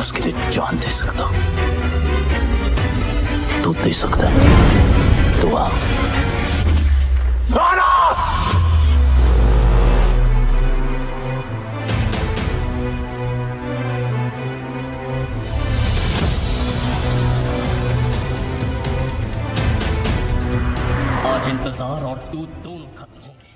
उसके लिए जान दे सकता हूं। तू दे सकता है तो आ। आज इंतजार और तू दोनों खत्म हो गए।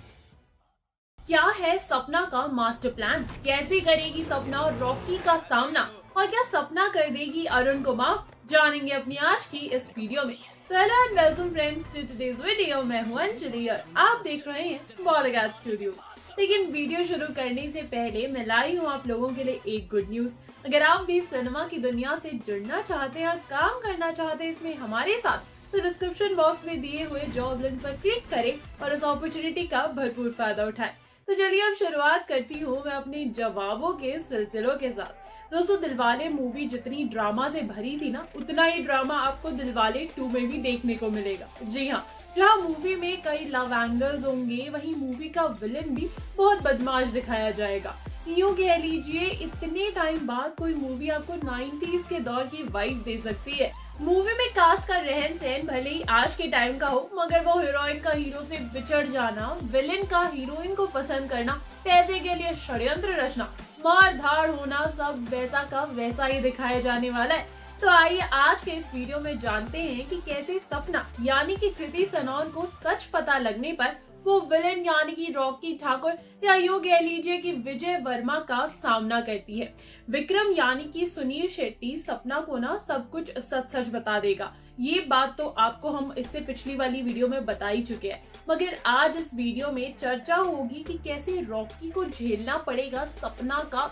क्या है सपना का मास्टर प्लान? कैसे करेगी सपना और रॉकी का सामना? और क्या सपना कर देगी अरुण को माफ? जानेंगे अपनी आज की इस वीडियो में। Hello and welcome friends to today's video. मैं हूं अंजलि और आप देख रहे हैं बॉलीवुड स्टूडियोज। लेकिन वीडियो शुरू करने से पहले मैं लाई हूं आप लोगों के लिए एक गुड न्यूज। अगर आप भी सिनेमा की दुनिया से जुड़ना चाहते हैं और काम करना चाहते हैं इसमें हमारे साथ, तो डिस्क्रिप्शन बॉक्स में दिए हुए जॉब लिंक पर क्लिक करें और इस अपॉर्चुनिटी का भरपूर फायदा उठाएं। तो चलिए अब शुरुआत करती हूँ मैं अपने जवाबों के सिलसिलों के साथ। दोस्तों, दिलवाले मूवी जितनी ड्रामा से भरी थी ना, उतना ही ड्रामा आपको दिलवाले 2 में भी देखने को मिलेगा। जी हाँ, जहाँ मूवी में कई लव एंगल्स होंगे, वहीं मूवी का विलेन भी बहुत बदमाश दिखाया जाएगा। यूँ कह लीजिए, इतने टाइम बाद कोई मूवी आपको 90s के दौर की वाइब दे सकती है। मूवी में कास्ट का रहन सहन भले ही आज के टाइम का हो, मगर वो हीरोइन का हीरो से बिछड़ जाना, विलेन का हीरोइन को पसंद करना, पैसे के लिए षड्यंत्र रचना, मार धाड़ होना, सब वैसा का वैसा ही दिखाया जाने वाला है। तो आइए आज के इस वीडियो में जानते हैं कि कैसे सपना यानी कि कृति सनोन को सच पता लगने पर वो विलेन यानी कि रॉकी ठाकुर या यूं कह लीजिए कि विजय वर्मा का सामना करती है। विक्रम यानी कि सुनील शेट्टी सपना को ना सब कुछ सच सच बता देगा। ये बात तो आपको हम इससे पिछली वाली वीडियो में बता ही चुके हैं, मगर आज इस वीडियो में चर्चा होगी कि कैसे रॉकी को झेलना पड़ेगा सपना का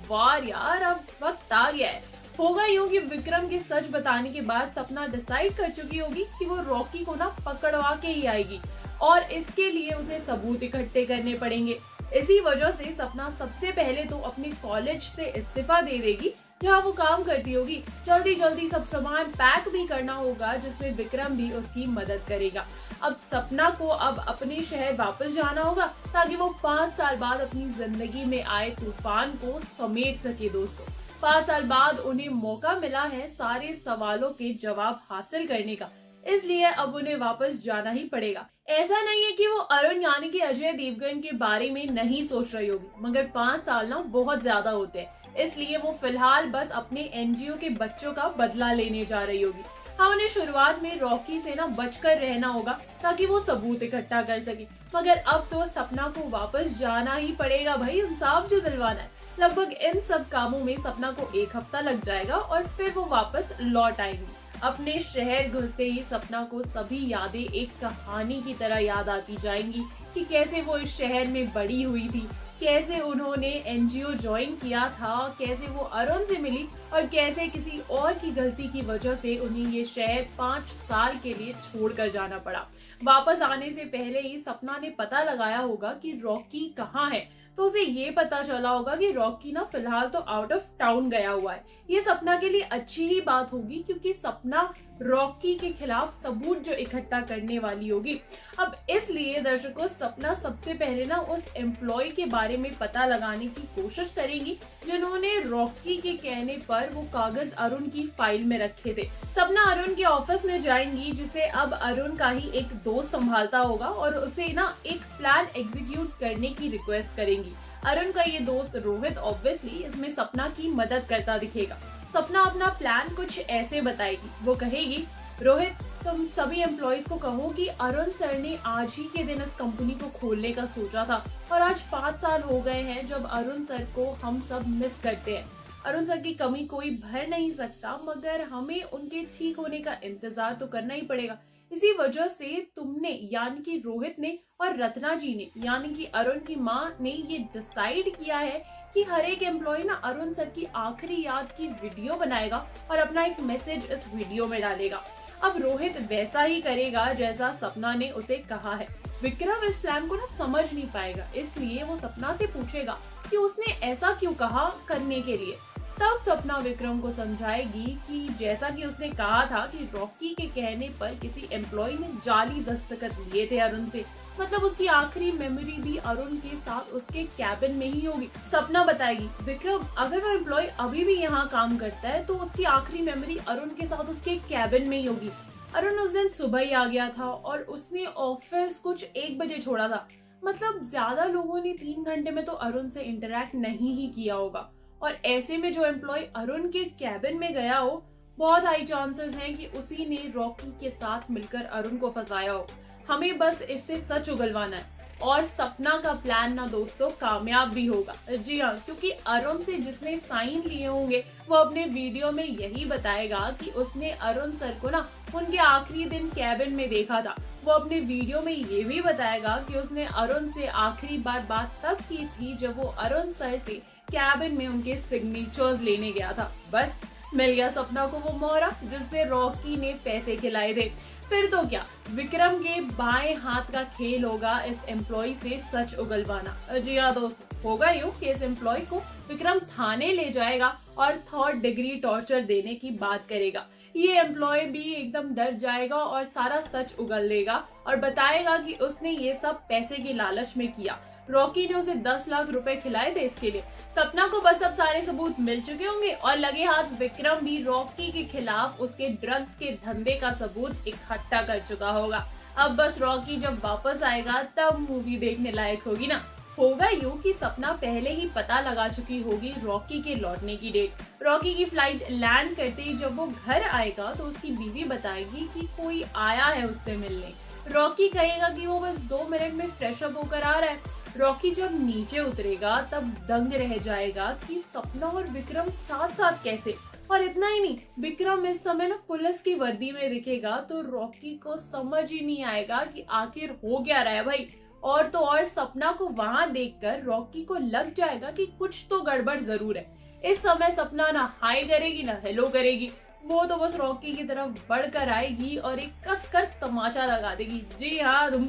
वार। यार, अब वक्त आ गया है। होगा यूं कि विक्रम के सच बताने के बाद सपना डिसाइड कर चुकी होगी कि वो रॉकी को ना पकड़वा के ही आएगी और इसके लिए उसे सबूत इकट्ठे करने पड़ेंगे। इसी वजह से सपना सबसे पहले तो अपने कॉलेज से इस्तीफा दे देगी जहाँ वो काम करती होगी। जल्दी जल्दी सब सामान पैक भी करना होगा, जिसमें विक्रम भी उसकी मदद करेगा। अब सपना को अब अपने शहर वापस जाना होगा ताकि वो 5 साल बाद अपनी जिंदगी में आए तूफान को समेट सके। दोस्तों, 5 साल बाद उन्हें मौका मिला है सारे सवालों के जवाब हासिल करने का, इसलिए अब उन्हें वापस जाना ही पड़ेगा। ऐसा नहीं है कि वो अरुण यानी कि अजय देवगन के बारे में नहीं सोच रही होगी, मगर 5 साल ना बहुत ज्यादा होते हैं, इसलिए वो फिलहाल बस अपने एनजीओ के बच्चों का बदला लेने जा रही होगी। हाँ, उन्हें शुरुआत में रॉकी से ना बचकर रहना होगा ताकि वो सबूत इकट्ठा कर सके, मगर अब तो सपना को वापस जाना ही पड़ेगा। भाई, इंसाफ जो दिलवाना है। लगभग इन सब कामों में सपना को 1 हफ्ता लग जाएगा और फिर वो वापस लौट आएंगी। अपने शहर घुसते ही सपना को सभी यादें एक कहानी की तरह याद आती जाएंगी कि कैसे वो इस शहर में बड़ी हुई थी, कैसे उन्होंने एनजीओ ज्वाइन किया था, कैसे वो अरुण से मिली और कैसे किसी और की गलती की वजह से उन्हें ये शहर 5 साल के लिए छोड़कर जाना पड़ा। वापस आने से पहले ही सपना ने पता लगाया होगा कि रॉकी कहाँ है, तो उसे ये पता चला होगा कि रॉकी ना फिलहाल तो आउट ऑफ टाउन गया हुआ है। ये सपना के लिए अच्छी ही बात होगी, क्योंकि सपना रॉकी के खिलाफ सबूत जो इकट्ठा करने वाली होगी। अब इसलिए दर्शकों, सपना सबसे पहले ना उस एम्प्लॉय के बारे में पता लगाने की कोशिश करेंगी जिन्होंने रॉकी के कहने पर वो कागज अरुण की फाइल में रखे थे। सपना अरुण के ऑफिस में जाएंगी, जिसे अब अरुण का ही एक दोस्त संभालता होगा और उसे ना एक प्लान एग्जीक्यूट करने की रिक्वेस्ट करेंगी। अरुण का ये दोस्त रोहित ऑब्वियसली इसमें सपना की मदद करता दिखेगा। सपना अपना प्लान कुछ ऐसे बताएगी। वो कहेगी, रोहित, तुम सभी एम्प्लॉइज को कहो कि अरुण सर ने आज ही के दिन इस कंपनी को खोलने का सोचा था और आज 5 साल हो गए हैं जब अरुण सर को हम सब मिस करते हैं। अरुण सर की कमी कोई भर नहीं सकता, मगर हमें उनके ठीक होने का इंतजार तो करना ही पड़ेगा। इसी वजह से तुमने यानी कि रोहित ने और रत्ना जी ने यानी कि अरुण की माँ ने ये डिसाइड किया है कि हर एक एम्प्लॉय ना अरुण सर की आखिरी याद की वीडियो बनाएगा और अपना एक मैसेज इस वीडियो में डालेगा। अब रोहित वैसा ही करेगा जैसा सपना ने उसे कहा है। विक्रम इस प्लान को ना समझ नहीं पाएगा, इसलिए वो सपना से पूछेगा कि उसने ऐसा क्यों कहा करने के लिए। तब सपना विक्रम को समझाएगी कि जैसा कि उसने कहा था कि रॉकी के कहने पर किसी एम्प्लॉय ने जाली दस्तखत लिए थे अरुण से, मतलब उसकी आखिरी मेमोरी भी अरुण के साथ उसके कैबिन में ही होगी। सपना बताएगी विक्रम अगर वो एम्प्लॉय अभी भी यहाँ काम करता है तो उसकी आखिरी मेमोरी अरुण के साथ उसके कैबिन में ही होगी। अरुण उस दिन सुबह ही आ गया था और उसने ऑफिस कुछ 1 बजे छोड़ा था, मतलब ज्यादा लोगों ने 3 घंटे में तो अरुण से इंटरेक्ट नहीं ही किया होगा। और ऐसे में जो एम्प्लॉय अरुण के कैबिन में गया हो, बहुत हाई चांसेस हैं कि उसी ने रॉकी के साथ मिलकर अरुण को फंसाया हो। हमें बस इससे सच उगलवाना है और सपना का प्लान ना दोस्तों कामयाब भी होगा। जी हाँ, क्योंकि अरुण से जिसने साइन लिए होंगे वो अपने वीडियो में यही बताएगा कि उसने अरुण सर को ना उनके आखिरी दिन कैबिन में देखा था। वो अपने वीडियो में ये भी बताएगा कि उसने अरुण से आखिरी बार बात तब की थी जब वो अरुण सर से कैबिन में उनके सिग्नेचर्स लेने गया था। बस मिल गया सपना को वो मोहरा जिससे रॉकी ने पैसे खिलाए थे। फिर तो क्या, विक्रम के बाएं हाथ का खेल होगा इस एम्प्लॉय से सच उगलवाना। जी हाँ दोस्त, होगा यूं कि इस एम्प्लॉय को विक्रम थाने ले जाएगा और 3rd डिग्री टॉर्चर देने की बात करेगा। ये एम्प्लॉय भी एकदम डर जाएगा और सारा सच उगल देगा और बताएगा कि उसने ये सब पैसे के लालच में किया। रॉकी ने उसे 10 लाख रुपए खिलाए थे इसके लिए। सपना को बस अब सारे सबूत मिल चुके होंगे और लगे हाथ विक्रम भी रॉकी के खिलाफ उसके ड्रग्स के धंधे का सबूत इकट्ठा कर चुका होगा। अब बस रॉकी जब वापस आएगा तब मूवी देखने लायक होगी ना। होगा यूं कि सपना पहले ही पता लगा चुकी होगी रॉकी के लौटने की डेट। रॉकी की फ्लाइट लैंड करते ही जब वो घर आएगा तो उसकी बीवी बताएगी कि कोई आया है उससे मिलने। रॉकी कहेगा कि वो बस 2 मिनट में फ्रेश अप होकर आ रहा है। रॉकी जब नीचे उतरेगा तब दंग रह जाएगा कि सपना और विक्रम साथ साथ कैसे। और इतना ही नहीं, विक्रम इस समय ना पुलिस की वर्दी में दिखेगा तो रॉकी को समझ ही नहीं आएगा कि आखिर हो क्या रहा है भाई। और तो और सपना को वहां देखकर रॉकी को लग जाएगा कि कुछ तो गड़बड़ जरूर है। इस समय सपना ना हाई करेगी ना हेलो करेगी, वो तो बस रॉकी की तरफ बढ़कर आएगी और एक कसकर तमाचा लगा देगी। जी हाँ, धूम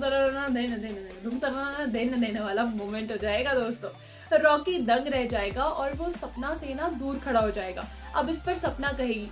देने वाला मोमेंट हो जाएगा दोस्तों। रॉकी दंग रह जाएगा और वो सपना से ना दूर खड़ा हो जाएगा। अब इस पर सपना कहेगी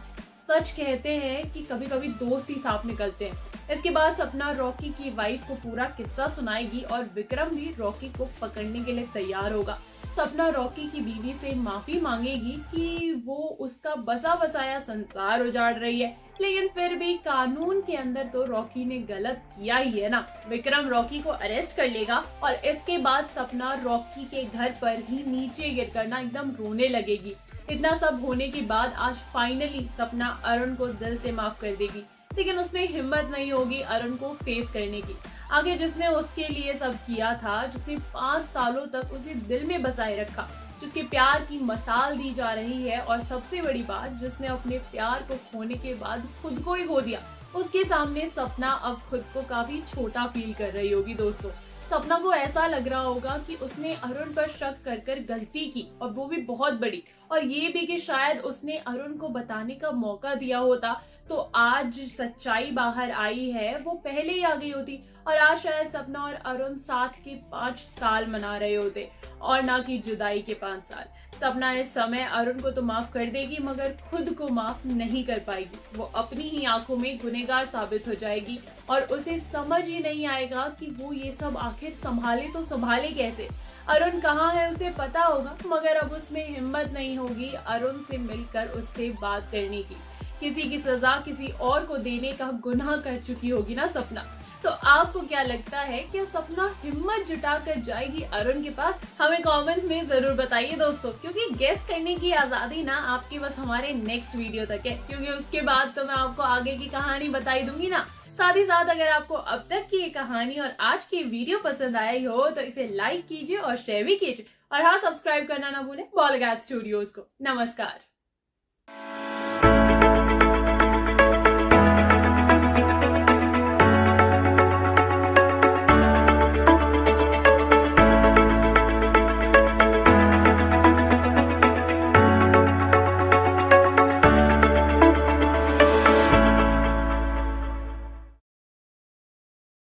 सच कहते हैं कि कभी कभी दोस्त ही साफ निकलते हैं। इसके बाद सपना रॉकी की वाइफ को पूरा किस्सा सुनाएगी और विक्रम भी रॉकी को पकड़ने के लिए तैयार होगा। सपना रॉकी की बीवी से माफी मांगेगी कि वो उसका बसा बसाया संसार उजाड़ रही है, लेकिन फिर भी कानून के अंदर तो रॉकी ने गलत किया ही है ना। विक्रम रॉकी को अरेस्ट कर लेगा और इसके बाद सपना रॉकी के घर पर ही नीचे गिरकर ना एकदम रोने लगेगी। इतना सब होने के बाद आज फाइनली सपना अरुण को दिल से माफ कर देगी, लेकिन उसमें हिम्मत नहीं होगी अरुण को फेस करने की। आगे जिसने उसके लिए सब किया था, जिसने 5 सालों तक उसे दिल में बसाए रखा, जिसके प्यार की मसाल दी जा रही है और सबसे बड़ी बात जिसने अपने प्यार को खोने के बाद खुद को ही खो दिया, उसके सामने सपना अब खुद को काफी छोटा फील कर रही होगी दोस्तों। सपना को ऐसा लग रहा होगा कि उसने अरुण पर शक कर कर गलती की और वो भी बहुत बड़ी, और ये भी कि शायद उसने अरुण को बताने का मौका दिया होता तो आज सच्चाई बाहर आई है वो पहले ही आ गई होती और आज शायद सपना और अरुण साथ के 5 साल मना रहे होते और ना कि जुदाई के 5 साल। सपना इस समय अरुण को तो माफ कर देगी मगर खुद को माफ नहीं कर पाएगी। वो अपनी ही आंखों में गुनहगार साबित हो जाएगी और उसे समझ ही नहीं आएगा कि वो ये सब आखिर संभाले तो संभाले कैसे। अरुण कहाँ है उसे पता होगा मगर अब उसमें हिम्मत नहीं होगी अरुण से मिलकर उससे बात करने की। किसी की सजा किसी और को देने का गुनाह कर चुकी होगी ना सपना। तो आपको क्या लगता है कि सपना हिम्मत जुटा कर जाएगी अरुण के पास? हमें कमेंट्स में जरूर बताइए दोस्तों, क्योंकि गेस करने की आजादी ना आपकी बस हमारे नेक्स्ट वीडियो तक है, क्योंकि उसके बाद तो मैं आपको आगे की कहानी बताई दूंगी ना। साथ ही साथ अगर आपको अब तक की ये कहानी और आज की वीडियो पसंद आई हो तो इसे लाइक कीजिए और शेयर भी कीजिए और हाँ, सब्सक्राइब करना ना भूलें बॉलीवुड स्टूडियोज को। नमस्कार।